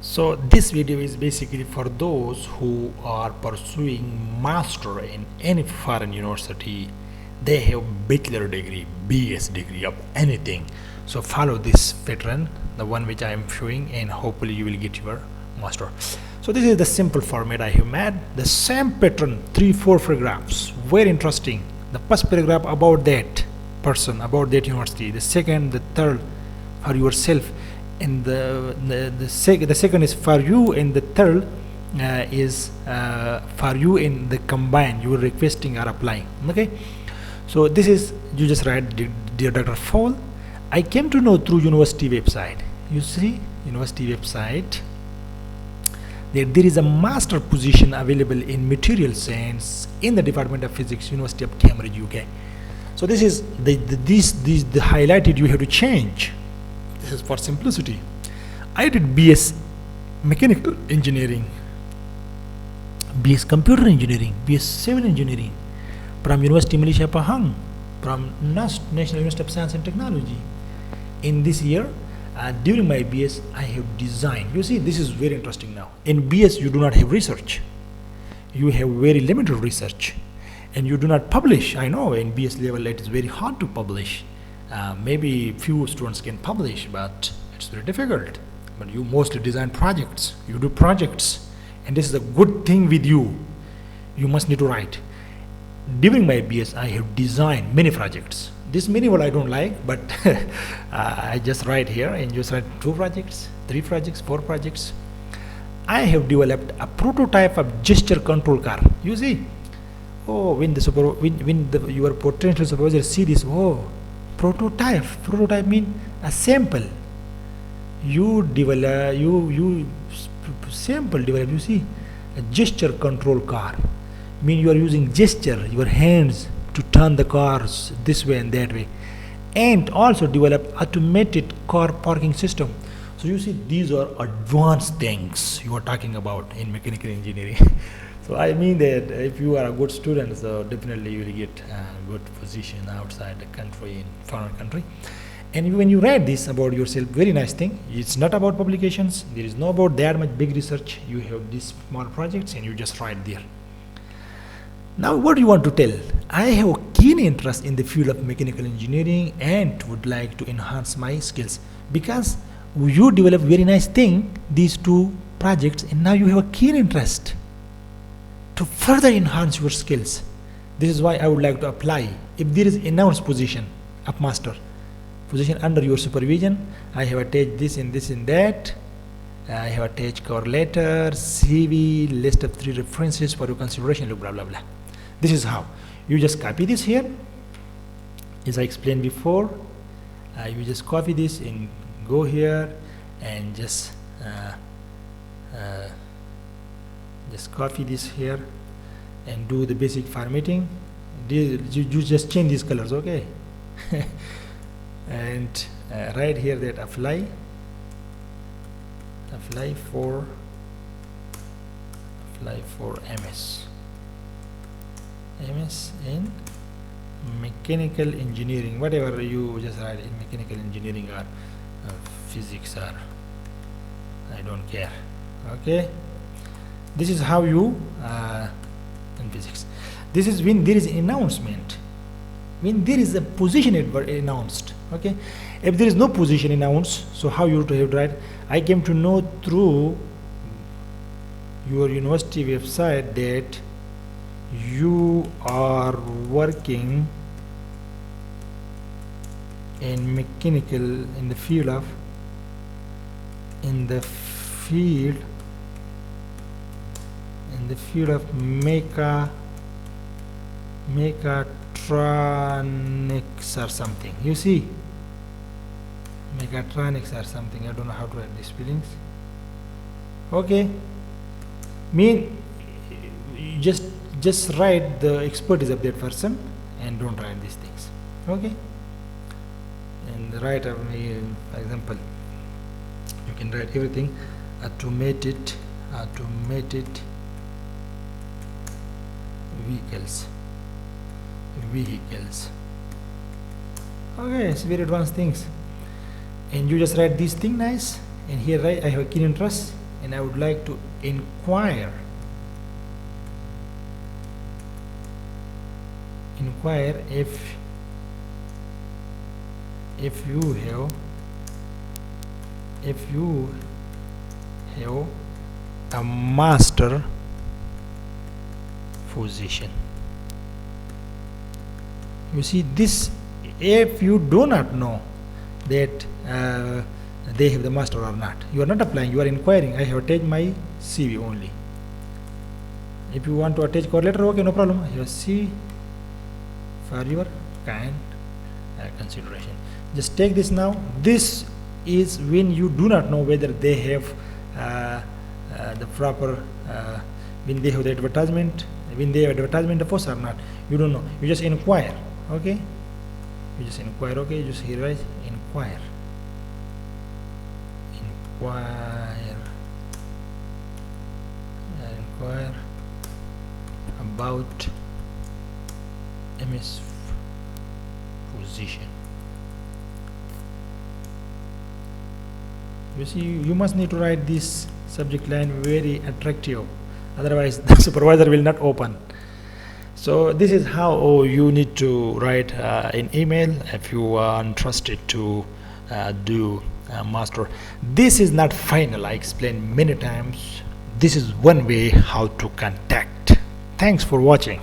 So this video is basically for those who are pursuing master in any foreign university. They have bachelor degree, BS degree of anything. So follow this pattern, the one which I am showing, and hopefully you will get your master. So this is the simple format I have made. The same pattern, 3-4 paragraphs, very interesting. The first paragraph about that person, about that university. The second, the third for yourself, and the second is for you, and the third is for you in the combined you are requesting or applying. Okay, so this is, you just write, dear Dr. Fall, I came to know through university website. You see, university website, there is a master position available in material science in the Department of Physics, University of Cambridge, UK. So this is the highlighted you have to change. This is for simplicity. I did BS Mechanical Engineering, BS Computer Engineering, BS Civil Engineering from University Malaysia Pahang, from National University of Science and Technology. In this year, during my BS, I have designed. You see, this is very interesting now. In BS, you do not have research. You have very limited research, and you do not publish. I know in BS level it is very hard to publish. Maybe few students can publish, but it's very difficult. But you mostly design projects, you do projects, and this is a good thing with you. You must need to write. During my BS, I have designed many projects. This many what I don't like, but I just write here and just write 2 projects, 3 projects, 4 projects. I have developed a prototype of gesture control car. You see, oh, when your potential supervisor see this, oh, prototype mean a sample. You develop, you sample develop. You see, a gesture control car mean you are using gesture, your hands, to turn the cars this way and that way, and also develop automated car parking system. So you see, these are advanced things you are talking about in mechanical engineering. So I mean that if you are a good student, so definitely you will get a good position outside the country, in foreign country. And when you write this about yourself, very nice thing. It's not about publications. There is no about that much big research. You have these small projects and you just write there. Now what do you want to tell? I have a keen interest in the field of mechanical engineering and would like to enhance my skills, because you develop very nice thing, these 2 projects, and now you have a keen interest to further enhance your skills. This is why I would like to apply. If there is announced position of master, position under your supervision, I have attached this and this and that. I have attached cover letter, CV, list of 3 references for your consideration, blah blah blah. This is how. You just copy this here, as I explained before. You just copy this and go here and just copy this here and do the basic formatting. You just change these colors, okay? And write here that apply for MS in mechanical engineering, whatever you just write in mechanical engineering or physics, or I don't care. Okay, this is how you in physics. This is when there is announcement, when there is a position announced. Okay, if there is no position announced, so how you have to write? I came to know through your university website that you are working in mechanical, in the field of mechatronics or something. You see, mechatronics or something. I don't know how to write these spellings. Okay, mean you just write the expertise of that person and don't write these things. Okay, and write, for example, you can write everything: automated vehicles. Okay, it's very advanced things, and you just write these things nice. And here, right, I have a keen interest and I would like to inquire if you have a master position. You see this, if you do not know that they have the master or not, you are not applying, you are inquiring. I have attached my CV only. If you want to attach cover letter, okay, no problem. Here, CV for your kind consideration. Just take this now. This is when you do not know whether they have the proper when they have the advertisement, when they have advertisement of post or not. You don't know. You just inquire. Okay. You just inquire. Okay. You just here right. Inquire about MS position. You see, you must need to write this subject line very attractive, otherwise the supervisor will not open. So this is how you need to write an email if you are interested to do master. This is not final. I explained many times. This is one way how to contact. Thanks for watching.